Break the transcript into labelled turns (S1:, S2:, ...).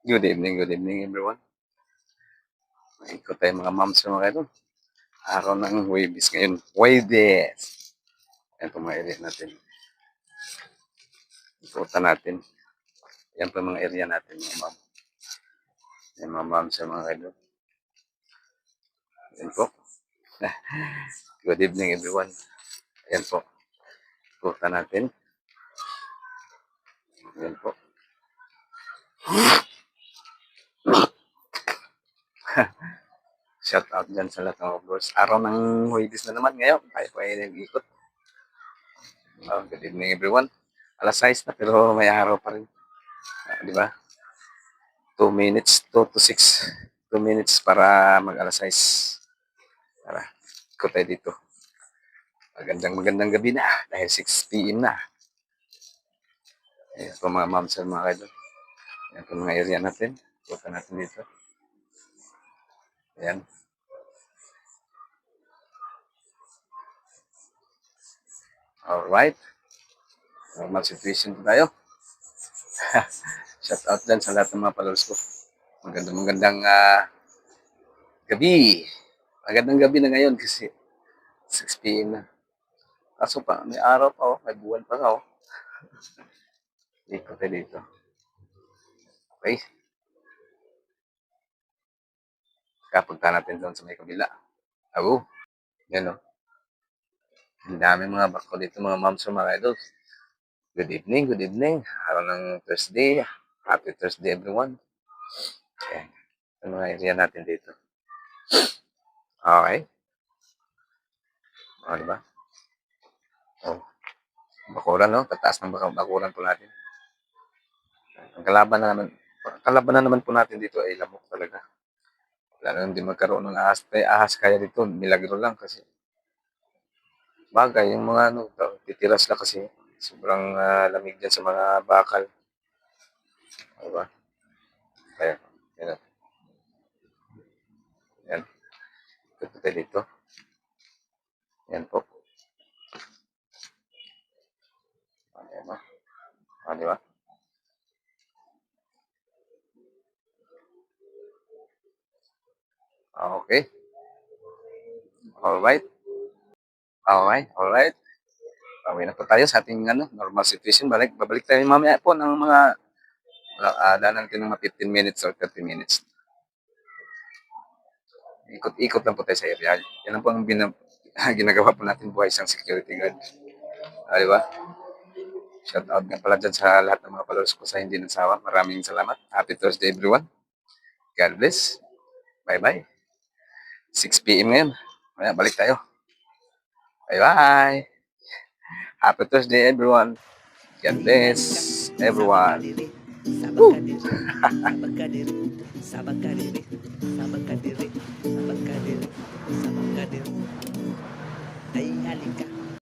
S1: Good evening everyone. Ikot tayo mga moms mga kaidol. Araw ng Huwebes ngayon. Huwebes! Yan po mga area natin. Ikutan natin. Yan po mga area natin mga mom. Yan mga moms mga kaidol. Yan po. Good evening everyone. Yan po. Ikutan natin. Yan po. Shout out dyan sa lahat ng viewers. Araw ng Huwebes na naman ngayon. Tayo po ay nag-ikot. Good evening everyone. Alas 6 na pero may araw pa rin. Di ba? 2 minutes, 2 to 6. 2 minutes para mag alas 6. Tara, ikot tayo dito. Magandang gabi na dahil 6 p.m. na. Ayan po mga moms and mga kaidol. Ayan po mga area natin. Ikutan natin dito. Ayan. Alright. Normal situation po tayo. Shout out dyan sa lahat ng mga followers ko. Magandang gabi. Magandang gabi na ngayon kasi 6 p.m. na. Kaso pa, may araw pa oh, may buwan pa oh. Dito tayo dito. Okay. Kapunta natin doon sa may kabila. Abo. Yan oh. Ang dami mga bako dito mga moms mga idols. Good evening. Araw ng Thursday. Happy Thursday everyone. Ayan. Ang mga area natin dito. Okay. O, diba? Oh. Bakuran, no? Tataas ng bakuran po natin. Ang kalaban na naman po natin dito ay lamok talaga. Wala na hindi magkaroon ng ahas kaya dito. Milagro lang kasi. Bagay, yung mga ano, titiras na kasi. Sobrang lamig dyan sa mga bakal. Diba? Kaya, yan. Yan. Ito tayo dito. Yan po. Ayan o. Diba? Okay. Alright. Pauwi na po tayo sa ating normal situation. Babalik tayo mamaya po ng mga daan natin ng mga 15 minutes or 30 minutes. Ikot-ikot lang po tayo sa area. Yan lang po ang ginagawa po natin buhay isang security guard. Diba? Shout out nga pala dyan sa lahat ng mga followers ko sa hindi nagsawa. Maraming salamat. Happy Thursday everyone. God bless. Bye-bye. 6 p.m. ngayon. Maya, balik tayo. Bye-bye. Happy Thursday everyone. God bless everyone. Woo! Sabag kadiri. Ay halika.